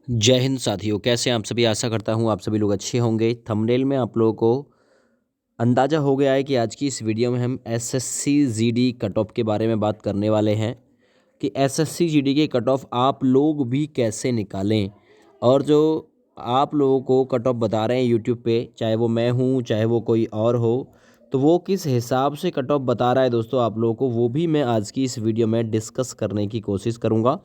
जय हिंद साथियों, कैसे हैं आप सभी। आशा करता हूँ आप सभी लोग अच्छे होंगे। थंबनेल में आप लोगों को अंदाज़ा हो गया है कि आज की इस वीडियो में हम एसएससी जीडी कट ऑफ के बारे में बात करने वाले हैं कि एसएससी जीडी के कट ऑफ आप लोग भी कैसे निकालें। और जो आप लोगों को कट ऑफ बता रहे हैं यूट्यूब पे, चाहे वो मैं हूँ चाहे वो कोई और हो, तो वो किस हिसाब से कट ऑफ बता रहा है दोस्तों आप लोगों को, वो भी मैं आज की इस वीडियो में डिस्कस करने की कोशिश करूँगा।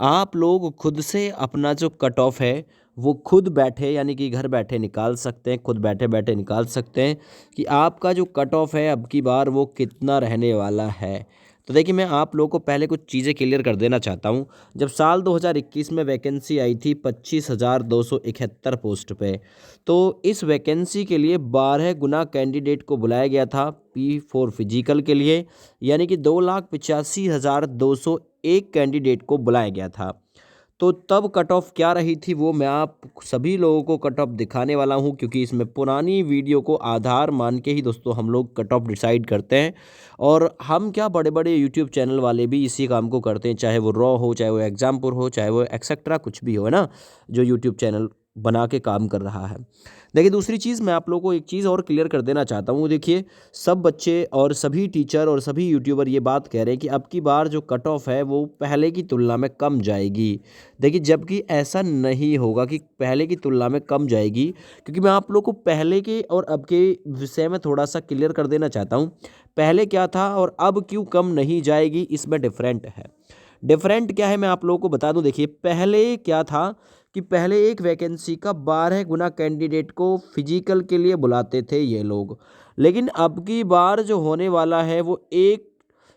आप लोग खुद से अपना जो कट ऑफ है वो खुद बैठे यानी कि घर बैठे निकाल सकते हैं, खुद बैठे बैठे निकाल सकते हैं कि आपका जो कट ऑफ है अब की बार वो कितना रहने वाला है। तो देखिए, मैं आप लोगों को पहले कुछ चीज़ें क्लियर कर देना चाहता हूँ। जब साल 2021 में वैकेंसी आई थी 25,271 पोस्ट पे, तो इस वैकेंसी के लिए 12 गुना कैंडिडेट को बुलाया गया था P4 फिजिकल के लिए, यानी कि 2,85,201 कैंडिडेट को बुलाया गया था। तो तब कट ऑफ क्या रही थी वो मैं आप सभी लोगों को कट ऑफ दिखाने वाला हूं, क्योंकि इसमें पुरानी वीडियो को आधार मान के ही दोस्तों हम लोग कट ऑफ डिसाइड करते हैं। और हम क्या, बड़े बड़े यूट्यूब चैनल वाले भी इसी काम को करते हैं, चाहे वो रॉ हो, चाहे वो एग्जामपुर हो, चाहे वो एक्सेट्रा कुछ भी हो, है ना, जो यूट्यूब चैनल बना के काम कर रहा है। देखिए, दूसरी चीज़ मैं आप लोगों को एक चीज़ और क्लियर कर देना चाहता हूँ। देखिए, सब बच्चे और सभी टीचर और सभी यूट्यूबर ये बात कह रहे हैं कि अब की बार जो कट ऑफ है वो पहले की तुलना में कम जाएगी। देखिए, जबकि ऐसा नहीं होगा कि पहले की तुलना में कम जाएगी, क्योंकि मैं आप लोग को पहले के और अब के विषय में थोड़ा सा क्लियर कर देना चाहता हूँ। पहले क्या था और अब क्यों कम नहीं जाएगी, इसमें डिफरेंट है। डिफरेंट क्या है मैं आप लोगों को बता दूं। देखिए, पहले क्या था कि पहले एक वैकेंसी का 12 गुना कैंडिडेट को फिजिकल के लिए बुलाते थे ये लोग, लेकिन अब की बार जो होने वाला है वो एक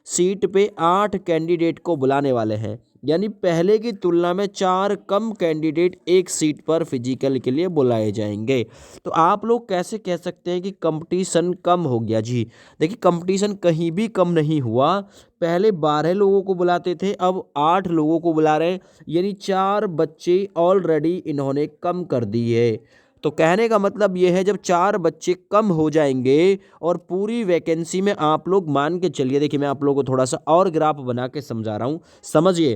सीट पे 8 कैंडिडेट को बुलाने वाले हैं, यानी पहले की तुलना में 4 कम कैंडिडेट एक सीट पर फिजिकल के लिए बुलाए जाएंगे। तो आप लोग कैसे कह सकते हैं कि कंपटीशन कम हो गया? जी देखिए, कंपटीशन कहीं भी कम नहीं हुआ। पहले 12 लोगों को बुलाते थे, अब 8 लोगों को बुला रहे हैं, यानी 4 बच्चे ऑलरेडी इन्होंने कम कर दिए। तो कहने का मतलब ये है, जब 4 बच्चे कम हो जाएंगे और पूरी वैकेंसी में आप लोग मान के चलिए, देखिए मैं आप लोगों को थोड़ा सा और ग्राफ बना के समझा रहा हूँ, समझिए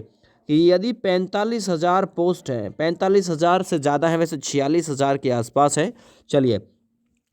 कि यदि 45,000 पोस्ट हैं, 45,000 से ज़्यादा है, वैसे 46,000 के आसपास है। चलिए,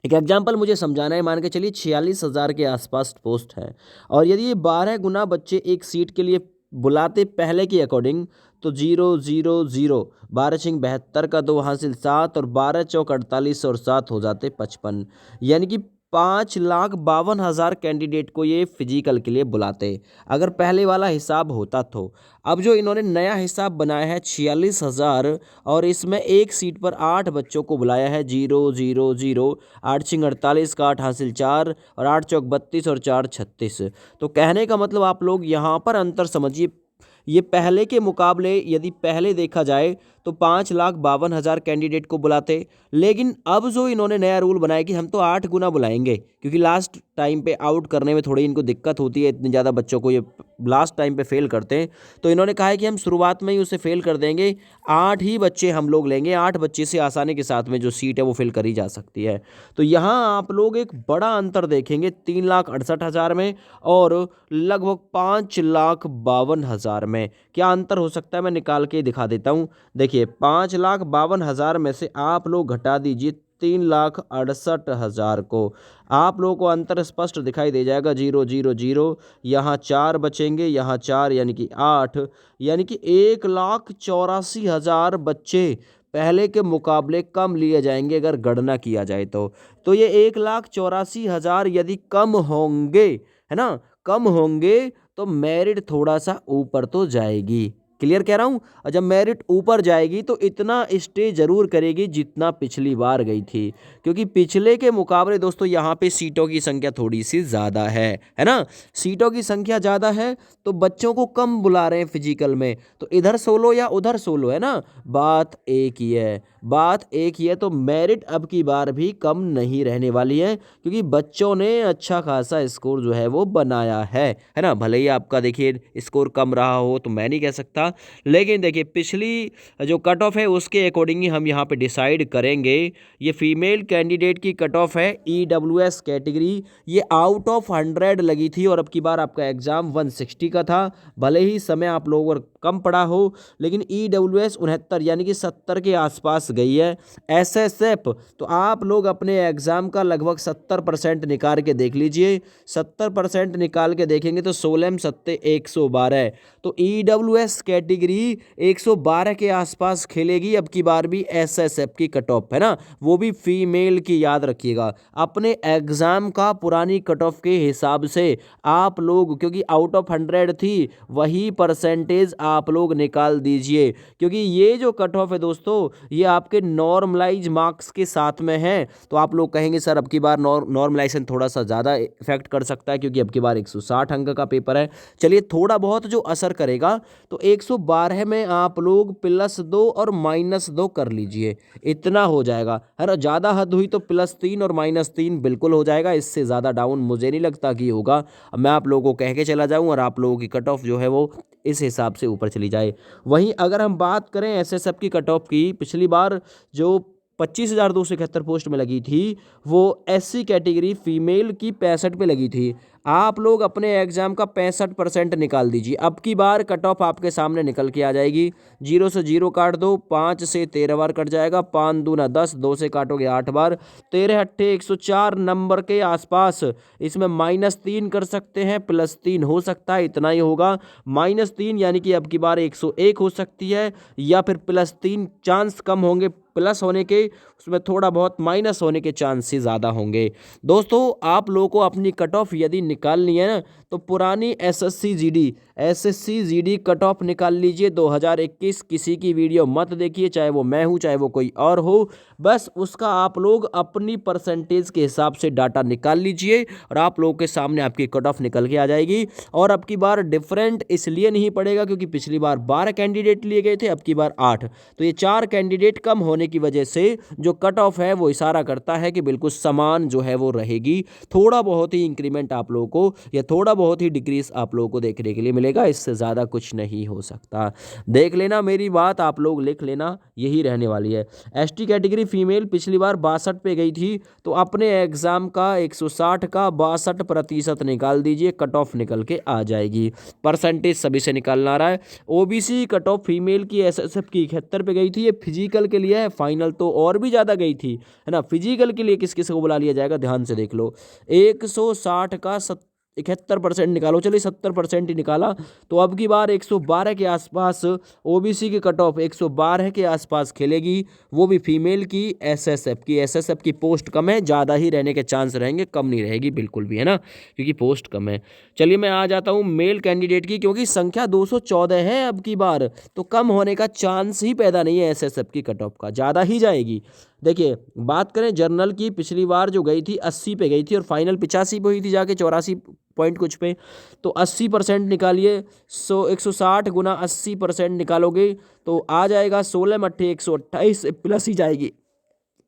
एक एग्जाम्पल मुझे समझाना है, मान के चलिए 46,000 के आसपास पोस्ट है, और यदि ये 12 गुना बच्चे एक सीट के लिए बुलाते पहले के अकॉर्डिंग, तो 0 0 0, 12×72 का 2 हासिल 7, और 12×4 = 48 और 7 हो जाते 55, यानी कि 5,52,000 कैंडिडेट को ये फिजिकल के लिए बुलाते, अगर पहले वाला हिसाब होता तो। अब जो इन्होंने नया हिसाब बनाया है 46,000, और इसमें एक सीट पर 8 बच्चों को बुलाया है, 0 0 0, 8×48 का 8 हासिल 4, और 8×4 = 32 और 4 = 36। तो कहने का मतलब आप लोग यहाँ पर अंतर समझिए। ये पहले के मुकाबले यदि पहले देखा जाए तो 5,52,000 कैंडिडेट को बुलाते, लेकिन अब जो इन्होंने नया रूल बनाया कि हम तो 8 गुना बुलाएंगे, क्योंकि लास्ट टाइम पे आउट करने में थोड़ी इनको दिक्कत होती है, इतने ज़्यादा बच्चों को ये लास्ट टाइम पे फेल करते हैं। तो इन्होंने कहा है कि हम शुरुआत में ही उसे फेल कर देंगे, 8 ही बच्चे हम लोग लेंगे, 8 बच्चे से आसानी के साथ में जो सीट है वो फिल करी जा सकती है। तो यहाँ आप लोग एक बड़ा अंतर देखेंगे 3,68,000 में और लगभग 5,52,000 में। क्या अंतर हो सकता है, मैं निकाल के दिखा देता हूँ। देखिए, 5,52,000 में से आप लोग घटा दीजिए 3,68,000 को, आप लोगों को अंतर स्पष्ट दिखाई दे जाएगा। 0 0 0, यहाँ 4 बचेंगे, यहाँ 4 यानी कि 8, यानी कि 1,84,000 बच्चे पहले के मुकाबले कम लिए जाएंगे अगर गणना किया जाए तो ये 1,84,000 यदि कम होंगे, है ना, कम होंगे, तो मेरिट थोड़ा सा ऊपर तो जाएगी। क्लियर कह रहा हूँ। और जब मेरिट ऊपर जाएगी तो इतना स्टे जरूर करेगी जितना पिछली बार गई थी, क्योंकि पिछले के मुकाबले दोस्तों यहाँ पे सीटों की संख्या थोड़ी सी ज़्यादा है ना। सीटों की संख्या ज़्यादा है तो बच्चों को कम बुला रहे हैं फिजिकल में, तो इधर 16 या उधर 16, है ना, बात एक ही है, बात एक ही है। तो मेरिट अब की बार भी कम नहीं रहने वाली है, क्योंकि बच्चों ने अच्छा खासा स्कोर जो है वो बनाया है ना। भले ही आपका देखिए स्कोर कम रहा हो, तो मैं नहीं कह सकता होगा, लेकिन देखिए पिछली जो कट ऑफ है उसके अकॉर्डिंग ही हम यहाँ पे डिसाइड करेंगे। ये फीमेल कैंडिडेट की कट ऑफ है EWS कैटेगरी, ये आउट ऑफ 100 लगी थी और अब की बार आपका एग्ज़ाम 160 का था। भले ही समय आप लोगों को कम पड़ा हो, लेकिन EWS 69 यानी कि 70 के आसपास गई है। SSF तो आप लोग अपने एग्ज़ाम का लगभग 70% निकाल के देख लीजिए, 70% निकाल के देखेंगे तो 16 सत्ते 112। तो EWS कैटेगरी 112 के आसपास खेलेगी अब की बार भी। SSF की कट ऑफ है ना, वो भी फीमेल की, याद रखिएगा। अपने एग्ज़ाम का पुरानी कट ऑफ के हिसाब से आप लोग, क्योंकि आउट ऑफ 100 थी, वही परसेंटेज आप लोग निकाल दीजिए, क्योंकि ये जो कट ऑफ है दोस्तों ये आपके नॉर्मलाइज मार्क्स के साथ में है। तो आप लोग कहेंगे सर अब की बार नॉर्मलाइजेशन थोड़ा सा ज़्यादा इफेक्ट कर सकता है क्योंकि अब की बार 160 अंक का पेपर है। चलिए थोड़ा बहुत जो असर करेगा तो 112 में आप लोग +2 और -2 कर लीजिए, इतना हो जाएगा है ना। ज़्यादा हद हुई तो +3 और -3 बिल्कुल हो जाएगा, इससे ज़्यादा डाउन मुझे नहीं लगता कि होगा। अब मैं आप लोगों को कह के चला जाऊँ और आप लोगों की कट ऑफ जो है वो इस हिसाब से ऊपर चली जाए। वहीं अगर हम बात करें SSF की कट ऑफ की, पिछली बार जो 25,271 पोस्ट में लगी थी वो SC कैटेगरी फीमेल की 65 पे लगी थी। आप लोग अपने एग्ज़ाम का 65% निकाल दीजिए, अब की बार कट ऑफ आपके सामने निकल के आ जाएगी। 0 से 0 काट दो, 5 से 13 बार कट जाएगा, 5 दूना 10, 2 से काटोगे 8 बार, 13 अट्ठे 104 नंबर के आसपास। इसमें -3 कर सकते हैं, +3 हो सकता है, इतना ही होगा। -3 यानी कि अब की बार 101 हो सकती है, या फिर +3 चांस कम होंगे प्लस होने के, उसमें थोड़ा बहुत माइनस होने के चांस ही ज़्यादा होंगे। दोस्तों आप लोगों को अपनी कट ऑफ यदि निकालनी है ना तो पुरानी SSC GD कट ऑफ निकाल लीजिए 2021। किसी की वीडियो मत देखिए, चाहे वो मैं हूँ चाहे वो कोई और हो, बस उसका आप लोग अपनी परसेंटेज के हिसाब से डाटा निकाल लीजिए और आप लोगों के सामने आपकी कट ऑफ निकल के आ जाएगी। और अब की बार डिफरेंट इसलिए नहीं पड़ेगा क्योंकि पिछली बार 12 कैंडिडेट लिए गए थे, अब की बार 8, तो ये 4 कैंडिडेट कम होने की वजह से जो कट ऑफ है वो इशारा करता है कि बिल्कुल समान जो है वो रहेगी। थोड़ा बहुत ही इंक्रीमेंट आप लोगों को या थोड़ा बहुत ही डिक्रीज आप लोगों को देखने के लिए मिलेगा, इससे ज़्यादा कुछ नहीं हो सकता। देख लेना मेरी बात, आप लोग लिख लेना, यही रहने वाली है। ST कैटेगरी फीमेल पिछली बार 62 पे गई थी, तो अपने एग्ज़ाम का 160 का 62% निकाल दीजिए, कट ऑफ निकल के आ जाएगी। परसेंटेज सभी से निकालना रहा है। OBC कट ऑफ फीमेल की SSF की 71 पे गई थी, ये फिजिकल के लिए है, फाइनल तो और भी ज़्यादा गई थी है ना। फिजिकल के लिए किस किस को बुला लिया जाएगा ध्यान से देख लो। 160 का 71% निकालो, चलिए 70% ही निकाला, तो अब की बार 112 के आसपास OBC की कट ऑफ 112 के आसपास खेलेगी, वो भी फीमेल की SSF की पोस्ट कम है, ज़्यादा ही रहने के चांस रहेंगे, कम नहीं रहेगी बिल्कुल भी है ना, क्योंकि पोस्ट कम है। चलिए मैं आ जाता हूँ मेल कैंडिडेट की, क्योंकि संख्या 214 है अब की बार, तो कम होने का चांस ही पैदा नहीं है SSF की कट ऑफ का, ज़्यादा ही जाएगी। देखिए बात करें जर्नल की, पिछली बार जो गई थी 80 पे गई थी और फाइनल 85 पे हुई थी जाके, 84 पॉइंट कुछ पे, तो 80% निकालिए। 160 गुना 80% निकालोगे तो आ जाएगा 16 मट्ठे 128 प्लस ही जाएगी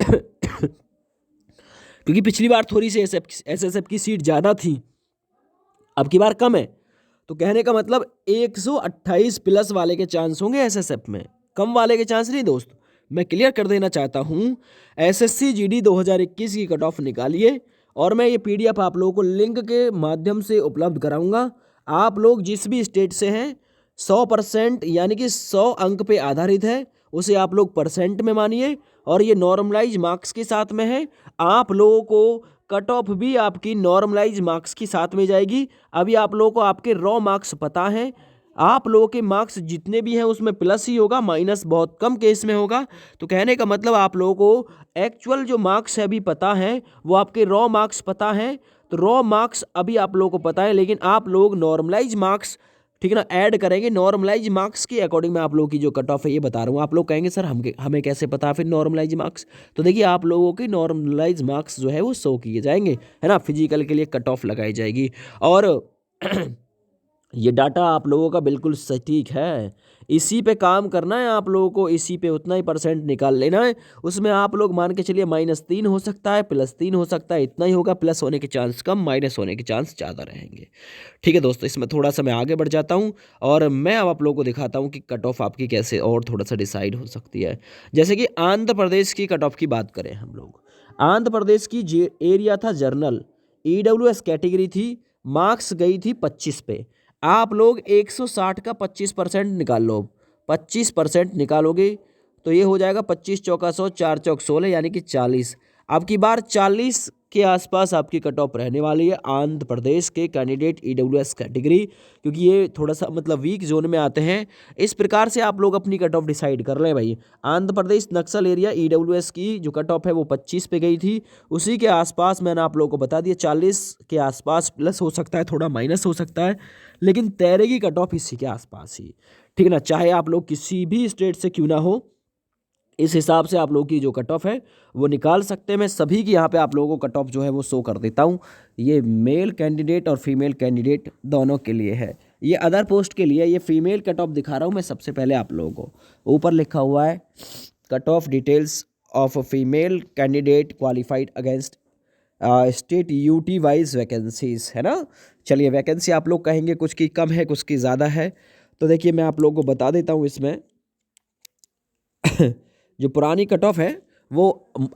क्योंकि पिछली बार थोड़ी सी SSF की सीट ज़्यादा थी, अब की बार कम है, तो कहने का मतलब 128 प्लस वाले के चांस होंगे SSF में, कम वाले के चांस नहीं दोस्त। मैं क्लियर कर देना चाहता हूँ, SSC GD 2021 की कट ऑफ निकालिए और मैं ये PDF आप लोगों को लिंक के माध्यम से उपलब्ध कराऊंगा। आप लोग जिस भी स्टेट से हैं 100% यानी कि 100 अंक पे आधारित है, उसे आप लोग परसेंट में मानिए और ये नॉर्मलाइज मार्क्स के साथ में है। आप लोगों को कट ऑफ भी आपकी नॉर्मलाइज मार्क्स के साथ में जाएगी। अभी आप लोगों को आपके रॉ मार्क्स पता है, आप लोगों के मार्क्स जितने भी हैं उसमें प्लस ही होगा, माइनस बहुत कम केस में होगा। तो कहने का मतलब आप लोगों को एक्चुअल जो मार्क्स है अभी पता है, वो आपके रॉ मार्क्स पता है, तो रॉ मार्क्स अभी आप लोगों को पता है, लेकिन आप लोग नॉर्मलाइज मार्क्स ठीक है ना ऐड करेंगे। नॉर्मलाइज मार्क्स के अकॉर्डिंग मैं आप लोगों की जो कट ऑफ है ये बता रहा हूँ। आप लोग कहेंगे सर हमें कैसे पता फिर नॉर्मलाइज मार्क्स, तो देखिए आप लोगों के नॉर्मलाइज मार्क्स जो है वो शो किए जाएंगे है ना, फिजिकल के लिए कट ऑफ लगाई जाएगी। और ये डाटा आप लोगों का बिल्कुल सटीक है, इसी पे काम करना है आप लोगों को, इसी पे उतना ही परसेंट निकाल लेना है। उसमें आप लोग मान के चलिए -3 हो सकता है, +3 हो सकता है, इतना ही होगा। प्लस होने के चांस कम, माइनस होने के चांस ज़्यादा रहेंगे। ठीक है दोस्तों, इसमें थोड़ा सा मैं आगे बढ़ जाता हूँ और मैं अब आप लोगों को दिखाता हूँ कि कट ऑफ आपकी कैसे और थोड़ा सा डिसाइड हो सकती है। जैसे कि आंध्र प्रदेश की कट ऑफ की बात करें हम लोग, आंध्र प्रदेश की एरिया था जर्नल, EWS कैटेगरी थी, मार्क्स गई थी 25 पे। आप लोग 160 का 25% निकाल लो, 25% निकालोगे तो ये हो जाएगा 25 चौका 100, 4 चौक 16 यानी कि 40। अब की बार 40 के आसपास आपकी कट ऑफ रहने वाली है आंध्र प्रदेश के कैंडिडेट EWS कैटेगरी, क्योंकि ये थोड़ा सा मतलब वीक जोन में आते हैं। इस प्रकार से आप लोग अपनी कट ऑफ डिसाइड कर लें भाई। आंध्र प्रदेश नक्सल एरिया EWS की जो कट ऑफ है वो 25 पे गई थी, उसी के आसपास मैंने आप लोगों को बता दिया 40 के आसपास, प्लस हो सकता है थोड़ा माइनस हो सकता है, लेकिन तैरेगी कट ऑफ इसी के आसपास ही। ठीक है ना, चाहे आप लोग किसी भी स्टेट से क्यों ना हो, इस हिसाब से आप लोगों की जो कट ऑफ है वो निकाल सकते हैं। मैं सभी की यहाँ पे आप लोगों को कट ऑफ जो है वो शो कर देता हूँ। ये मेल कैंडिडेट और फीमेल कैंडिडेट दोनों के लिए है, ये अदर पोस्ट के लिए। ये फीमेल कट ऑफ दिखा रहा हूँ मैं सबसे पहले आप लोगों को। ऊपर लिखा हुआ है cut off details of female candidate qualified against state UT wise vacancies, है ना। चलिए, वैकेंसी आप लोग कहेंगे कुछ की कम है, कुछ की ज़्यादा है, तो देखिए मैं आप लोगों को बता देता हूँ। इसमें जो पुरानी कट ऑफ है वो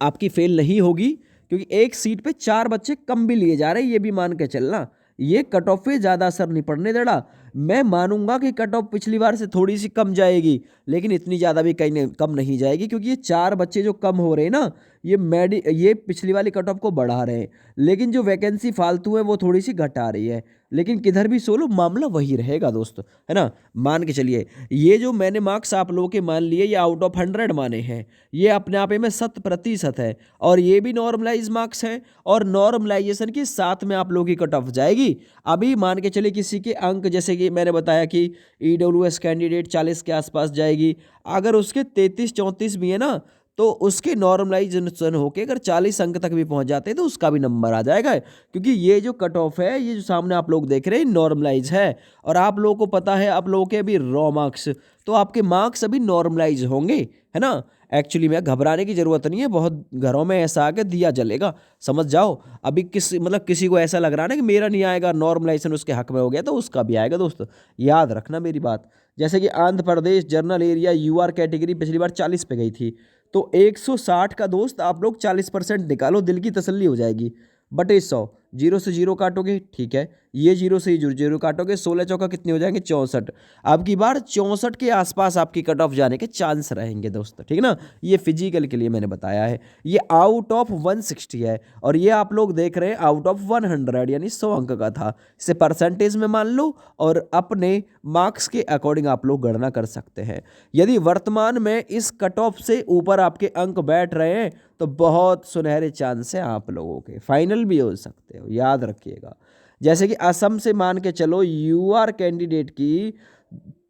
आपकी फेल नहीं होगी, क्योंकि एक सीट पे 4 बच्चे कम भी लिए जा रहे हैं, ये भी मान के चलना। ये कट ऑफ पे ज़्यादा असर नहीं पड़ने देना। मैं मानूंगा कि कट ऑफ पिछली बार से थोड़ी सी कम जाएगी, लेकिन इतनी ज़्यादा भी कहीं कम नहीं जाएगी, क्योंकि ये 4 बच्चे जो कम हो रहे हैं ना, ये पिछली वाली कट ऑफ को बढ़ा रहे हैं, लेकिन जो वैकेंसी फालतू है वो थोड़ी सी घटा रही है। लेकिन किधर भी सोलो मामला वही रहेगा दोस्त, है ना। मान के चलिए ये जो मैंने मार्क्स आप लोगों के मान लिए, ये आउट ऑफ 100 माने हैं, ये अपने आप में 100% है, और ये भी नॉर्मलाइज मार्क्स है, और नॉर्मलाइजेशन के साथ में आप लोगों की कट ऑफ जाएगी। अभी मान के चलिए किसी के अंक, जैसे कि मैंने बताया कि EWS कैंडिडेट 40 के आसपास जाएगी, अगर उसके 33-34 भी है ना, तो उसके नॉर्मलाइजेशन होके अगर 40 अंक तक भी पहुंच जाते हैं तो उसका भी नंबर आ जाएगा, क्योंकि ये जो कट ऑफ है, ये जो सामने आप लोग देख रहे हैं नॉर्मलाइज है। और आप लोगों को पता है, आप लोगों के अभी रॉ मार्क्स, तो आपके मार्क्स अभी नॉर्मलाइज होंगे, है ना। एक्चुअली में घबराने की जरूरत नहीं है, बहुत घरों में ऐसा आके दिया जलेगा, समझ जाओ। अभी किसी को ऐसा लग रहा है ना कि मेरा नहीं आएगा, नॉर्मलाइजेशन उसके हक में हो गया, तो उसका भी आएगा दोस्त, याद रखना मेरी बात। जैसे कि Andhra Pradesh general area UR category पिछली बार 40 पे गई थी, तो 160 का दोस्त आप लोग 40% निकालो, दिल की तसल्ली हो जाएगी। बटे 100, 0 से 0 काटोगे, ठीक है, ये 0 से 0 काटोगे, 16 चौका कितने हो जाएंगे, 64। अब की बार 64 के आसपास आपकी कट ऑफ जाने के चांस रहेंगे दोस्त, ठीक है ना। ये फिजिकल के लिए मैंने बताया है, ये आउट ऑफ 160 है, और ये आप लोग देख रहे हैं आउट ऑफ 100 यानी 100 अंक का था। इसे परसेंटेज में मान लो और अपने मार्क्स के अकॉर्डिंग आप लोग गणना कर सकते हैं। यदि वर्तमान में इस कट ऑफ से ऊपर आपके अंक बैठ रहे हैं तो बहुत सुनहरे चांस है आप लोगों के फाइनल भी हो सकते हो, याद रखिएगा। जैसे कि असम से मान के चलो, UR कैंडिडेट की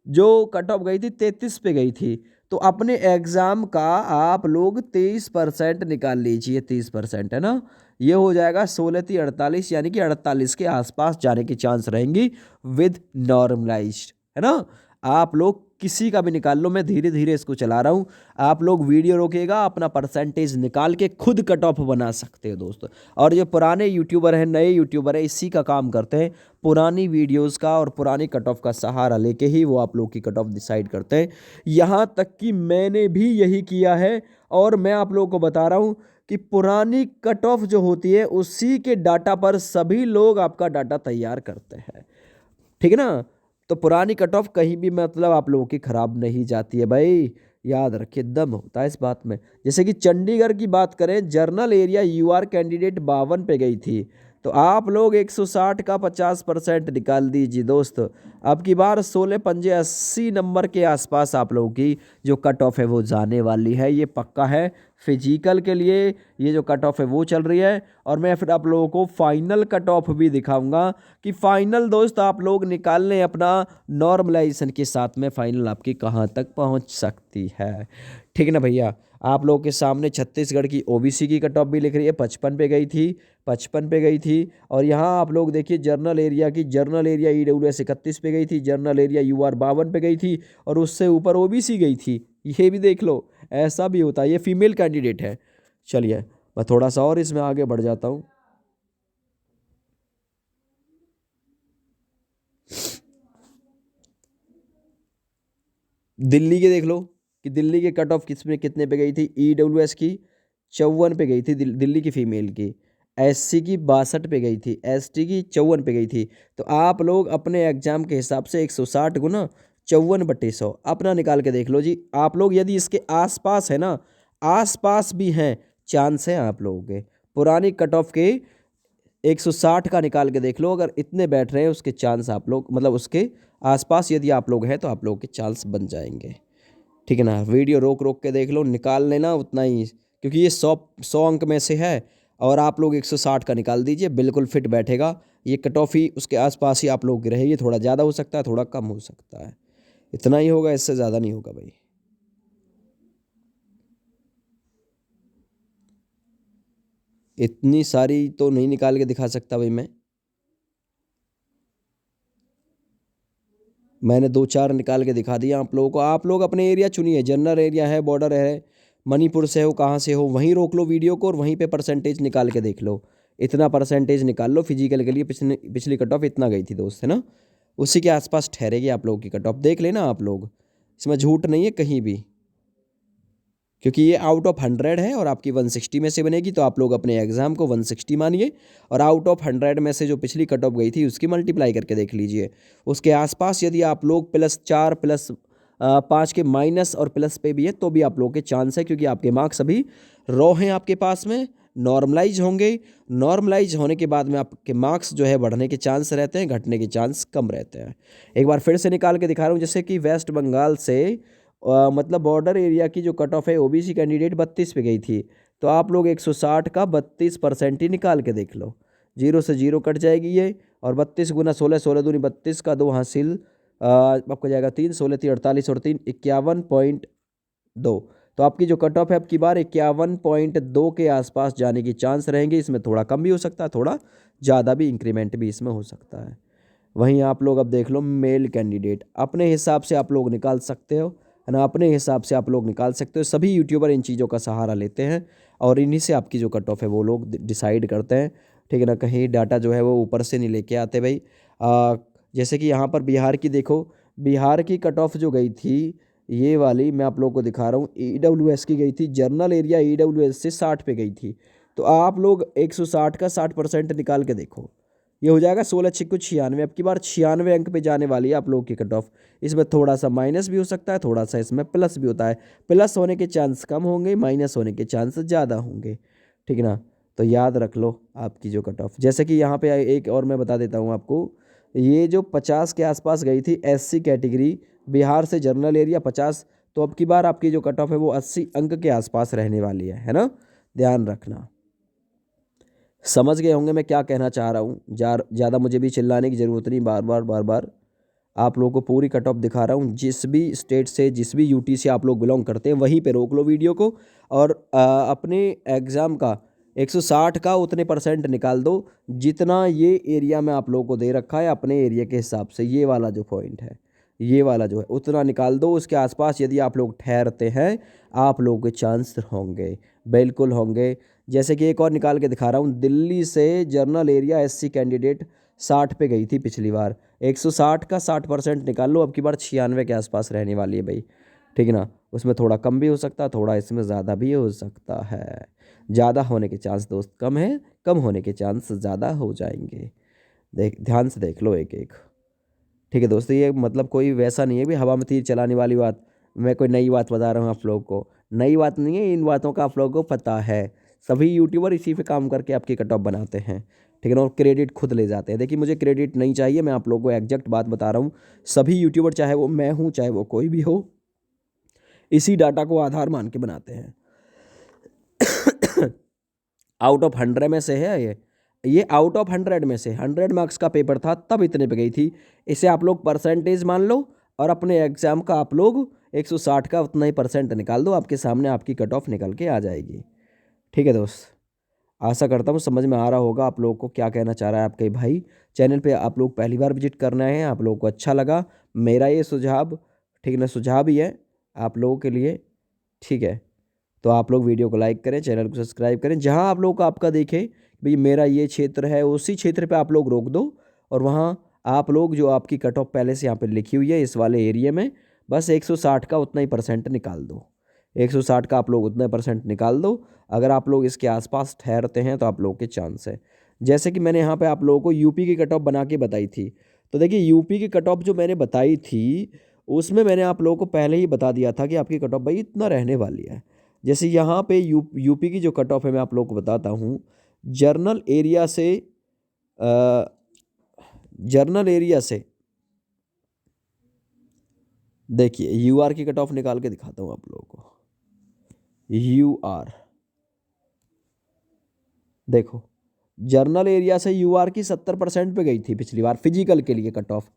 जो कट ऑफ गई थी 33 पे गई थी, तो अपने एग्जाम का आप लोग 23% निकाल लीजिए, 30% है ना, ये हो जाएगा 16-48 यानी कि 48 के आसपास जाने की चांस रहेंगी विद नॉर्मलाइज्ड, है ना। आप लोग किसी का भी निकाल लो, मैं धीरे धीरे इसको चला रहा हूँ, आप लोग वीडियो रोकेगा, अपना परसेंटेज निकाल के खुद कट ऑफ बना सकते हो दोस्तों। और जो पुराने यूट्यूबर हैं, नए यूट्यूबर हैं, इसी का काम करते हैं, पुरानी वीडियोस का और पुरानी कट ऑफ का सहारा लेके ही वो आप लोग की कट ऑफ डिसाइड करते हैं। यहाँ तक कि मैंने भी यही किया है, और मैं आप लोगों को बता रहा हूँ कि पुरानी कट ऑफ जो होती है उसी के डाटा पर सभी लोग आपका डाटा तैयार करते हैं, ठीक है ना। तो पुरानी कट ऑफ कहीं भी मतलब आप लोगों की खराब नहीं जाती है भाई, याद रखिए, दम होता है इस बात में। जैसे कि चंडीगढ़ की बात करें, जर्नल एरिया UR कैंडिडेट 52 पे गई थी, तो आप लोग 160 का 50% निकाल दीजिए दोस्त। अब की बार 16 पंजे 80 नंबर के आसपास आप लोगों की जो कट ऑफ है वो जाने वाली है, ये पक्का है। फिजिकल के लिए ये जो कट ऑफ है वो चल रही है, और मैं फिर आप लोगों को फाइनल कट ऑफ भी दिखाऊंगा कि फाइनल दोस्त आप लोग निकाल लें अपना नॉर्मलाइजेशन के साथ में, फाइनल आपकी कहाँ तक पहुँच सकती है, ठीक है ना भैया। आप लोगों के सामने छत्तीसगढ़ की ओबीसी की कट ऑफ भी लिख रही है, 55 पे गई थी, 55 पे गई थी। और यहाँ आप लोग देखिए जनरल एरिया की, जनरल एरिया ईडब्ल्यूएस 31 पे गई थी, जनरल एरिया यूआर 52 पे गई थी, और उससे ऊपर ओबीसी गई थी। ये भी देख लो, ऐसा भी होता है। ये फीमेल कैंडिडेट है। चलिए मैं थोड़ा सा और इसमें आगे बढ़ जाता हूँ। दिल्ली के देख लो कि दिल्ली के कट ऑफ किस में कितने पे गई थी। ईडब्ल्यूएस की 54 पे गई थी, दिल्ली की फीमेल की। एससी की 62 पे गई थी, एसटी की 54 पे गई थी। तो आप लोग अपने एग्जाम के हिसाब से 160 गुना 54/100 अपना निकाल के देख लो जी। आप लोग यदि इसके आसपास है ना, आसपास भी हैं, चांस है आप लोगों के पुरानी कट ऑफ के 160 का निकाल के देख लो। अगर इतने बैठ रहे हैं उसके चांस आप लोग, मतलब उसके आसपास यदि आप लोग हैं तो आप लोगों के चांस बन जाएंगे। ठीक है ना। वीडियो रोक रोक के देख लो, निकाल लेना उतना ही, क्योंकि ये 100 अंक में से है और आप लोग 160 का निकाल दीजिए, बिल्कुल फिट बैठेगा। ये कट ऑफ ही उसके आसपास ही आप लोग की रहेगी। थोड़ा ज़्यादा हो सकता है, थोड़ा कम हो सकता है, इतना ही होगा, इससे ज़्यादा नहीं होगा भाई। इतनी सारी तो नहीं निकाल के दिखा सकता भाई मैं। मैंने 2-4 निकाल के दिखा दिया आप लोगों को। आप लोग अपने एरिया चुनिए, जनरल एरिया है, बॉर्डर है, मणिपुर से हो, कहाँ से हो, वहीं रोक लो वीडियो को और वहीं पे परसेंटेज निकाल के देख लो। इतना परसेंटेज निकाल लो फिजिकल के लिए। पिछली कट ऑफ इतना गई थी दोस्त, है ना। उसी के आसपास ठहरेगी आप लोगों की कट ऑफ, देख लेना आप लोग। इसमें झूठ नहीं है कहीं भी, क्योंकि ये आउट ऑफ 100 है और आपकी 160 में से बनेगी। तो आप लोग अपने एग्जाम को 160 मानिए और आउट ऑफ 100 में से जो पिछली कट ऑफ गई थी उसकी मल्टीप्लाई करके देख लीजिए। उसके आसपास यदि आप लोग +4 +5 के माइनस और प्लस पे भी है तो भी आप लोगों के चांस है, क्योंकि आपके मार्क्स अभी रॉ हैं आपके पास में, नॉर्मलाइज होंगे। नॉर्मलाइज होने के बाद में आपके मार्क्स जो है बढ़ने के चांस रहते हैं, घटने के चांस कम रहते हैं। एक बार फिर से निकाल के दिखा रहा हूँ। जैसे कि वेस्ट बंगाल से मतलब बॉर्डर एरिया की जो कट ऑफ है ओबीसी कैंडिडेट 32 पे गई थी। तो आप लोग 160 का 32% ही निकाल के देख लो। 0 से 0 कट जाएगी ये, और 32 गुना 16, 16 दूनी 32 का 2 हासिल आपको जाएगा 3, 16 3 48 और 3 51.2। तो आपकी जो कट ऑफ है अब की बार 51.2 के आसपास जाने की चांस रहेंगे। इसमें थोड़ा कम भी हो सकता है, थोड़ा ज़्यादा भी, इंक्रीमेंट भी इसमें हो सकता है। वहीं आप लोग अब देख लो मेल कैंडिडेट, अपने हिसाब से आप लोग निकाल सकते हो, है ना। अपने हिसाब से आप लोग निकाल सकते हो। सभी यूट्यूबर इन चीज़ों का सहारा लेते हैं और इन्हीं से आपकी जो कट ऑफ है वो लोग डिसाइड करते हैं। ठीक है ना। कहीं डाटा जो है वो ऊपर से नहीं लेके आते भाई। जैसे कि यहाँ पर बिहार की देखो, बिहार की कट ऑफ जो गई थी ये वाली मैं आप लोगों को दिखा रहा हूँ। ईडब्ल्यूएस की गई थी, जनरल एरिया ईडब्ल्यूएस से 60 पे गई थी। तो आप लोग 160 का 60% निकाल के देखो, ये हो जाएगा 16×6 = 96। अब की बार 96 अंक पे जाने वाली है आप लोगों की कट ऑफ। इसमें थोड़ा सा माइनस भी हो सकता है, थोड़ा सा इसमें प्लस भी होता है। प्लस होने के चांस कम होंगे, माइनस होने के चांस ज़्यादा होंगे। ठीक है ना। तो याद रख लो आपकी जो कट ऑफ। जैसे कि यहाँ पे एक और मैं बता देता हूँ आपको, ये जो 50 के आसपास गई थी एससी कैटेगरी, बिहार से जनरल एरिया 50। तो अब की बार आपकी जो कट ऑफ है वो 80 अंक के आसपास रहने वाली है ना। ध्यान रखना। समझ गए होंगे मैं क्या कहना चाह रहा हूँ। ज़्यादा मुझे भी चिल्लाने की ज़रूरत नहीं, बार बार बार बार आप लोगों को पूरी कट ऑफ दिखा रहा हूँ। जिस भी स्टेट से, जिस भी यूटी से आप लोग बिलोंग करते हैं वहीं पे रोक लो वीडियो को और अपने एग्ज़ाम का 160 का उतने परसेंट निकाल दो जितना ये एरिया में आप लोगों को दे रखा है अपने एरिया के हिसाब से। ये वाला जो पॉइंट है, ये वाला जो है उतना निकाल दो। उसके आसपास यदि आप लोग ठहरते हैं आप लोगों के चांस होंगे, बिल्कुल होंगे। जैसे कि एक और निकाल के दिखा रहा हूँ। दिल्ली से जनरल एरिया एससी कैंडिडेट 60 पे गई थी पिछली बार। 160 का 60% निकाल लो, अब की बार 96 के आसपास रहने वाली है भाई। ठीक है ना। उसमें थोड़ा कम भी हो सकता है, थोड़ा इसमें ज़्यादा भी हो सकता है। ज़्यादा होने के चांस दोस्त कम है, कम होने के चांस ज़्यादा हो जाएंगे। ध्यान से देख लो एक एक। ठीक है दोस्तों, ये मतलब कोई वैसा नहीं है भी हवा में तीर चलाने वाली बात। मैं कोई नई बात बता रहा हूँ आप लोगों को, नई बात नहीं है। इन बातों का आप लोगों को पता है। सभी यूट्यूबर इसी पे काम करके आपकी कट ऑफ बनाते हैं। ठीक है ना। और क्रेडिट खुद ले जाते हैं। देखिए मुझे क्रेडिट नहीं चाहिए, मैं आप लोगों को एग्जैक्ट बात बता रहा हूँ। सभी यूट्यूबर, चाहे वो मैं हूँ चाहे वो कोई भी हो, इसी डाटा को आधार मान के बनाते हैं। आउट ऑफ 100 में से है ये आउट ऑफ 100 में से 100 मार्क्स का पेपर था तब इतने पे गई थी। इसे आप लोग परसेंटेज मान लो और अपने एग्जाम का आप लोग 160 का उतना ही % निकाल दो, आपके सामने आपकी कट ऑफ निकल के आ जाएगी। ठीक है दोस्त, आशा करता हूँ समझ में आ रहा होगा आप लोगों को क्या कहना चाह रहा है आपके भाई। चैनल पे आप लोग पहली बार विजिट करना है, आप लोगों को अच्छा लगा मेरा ये सुझाव, ठीक ना, सुझाव ही है आप लोगों के लिए। ठीक है, तो आप लोग वीडियो को लाइक करें, चैनल को सब्सक्राइब करें। जहाँ आप लोग को आपका देखे भाई मेरा ये क्षेत्र है, उसी क्षेत्र पे आप लोग रोक दो और वहाँ आप लोग जो आपकी कट ऑफ पहले से यहाँ पे लिखी हुई है इस वाले एरिया में, बस 160 का उतना ही % निकाल दो। 160 का आप लोग उतना % निकाल दो। अगर आप लोग इसके आसपास ठहरते हैं तो आप लोगों के चांस है। जैसे कि मैंने यहाँ पे आप लोगों को यूपी की कट ऑफ बना के बताई थी, तो देखिए यूपी की कट ऑफ जो मैंने बताई थी उसमें मैंने आप लोगों को पहले ही बता दिया था कि आपकी कट ऑफ भाई इतना रहने वाली है। जैसे यहाँ पे यूपी की जो कट ऑफ है मैं आप लोगों को बताता हूँ। जर्नल एरिया से जर्नल एरिया से देखिए यूआर की कट ऑफ निकाल के दिखाता हूँ आप लोगों को। यूआर देखो, जर्नल एरिया से यूआर की 70% पे गई थी पिछली बार फिजिकल के लिए कट ऑफ।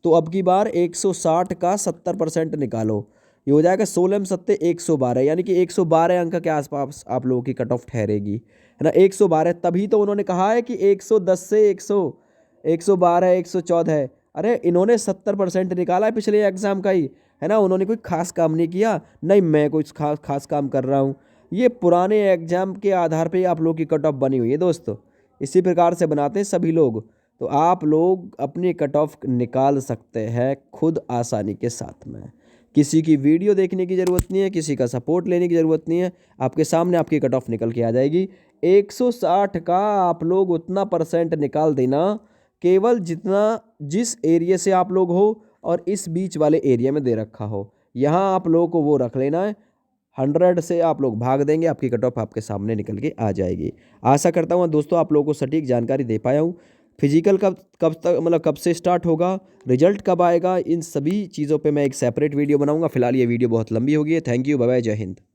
तो अब की बार 160 का 70% निकालो, ये हो जाएगा 16 सत्ते 112, यानी कि 112 अंक के आसपास आप लोगों की कट ऑफ ठहरेगी, है ना। 112, तभी तो उन्होंने कहा है कि 110 से 112 114 है। अरे इन्होंने 70% निकाला है पिछले एग्जाम का ही, है ना। उन्होंने कोई खास काम नहीं किया, नहीं मैं कुछ खास काम कर रहा हूँ। ये पुराने एग्जाम के आधार पे आप लोग की कट ऑफ बनी हुई है दोस्तों, इसी प्रकार से बनाते हैं सभी लोग। तो आप लोग अपनी कट ऑफ निकाल सकते हैं खुद आसानी के साथ में, किसी की वीडियो देखने की ज़रूरत नहीं है, किसी का सपोर्ट लेने की ज़रूरत नहीं है, आपके सामने आपकी कट ऑफ निकल के आ जाएगी। 160 का आप लोग उतना % निकाल देना, केवल जितना जिस एरिया से आप लोग हो और इस बीच वाले एरिया में दे रखा हो, यहाँ आप लोगों को वो रख लेना है। 100 से आप लोग भाग देंगे, आपकी कट ऑफ आपके सामने निकल के आ जाएगी। आशा करता हूँ दोस्तों आप लोगों को सटीक जानकारी दे पाया हूँ। फिजिकल कब तक मतलब कब से स्टार्ट होगा, रिजल्ट कब आएगा, इन सभी चीज़ों पे मैं एक सेपरेट वीडियो बनाऊंगा। फिलहाल ये वीडियो बहुत लंबी हो गई है। थैंक यू, बाय बाय, जय हिंद।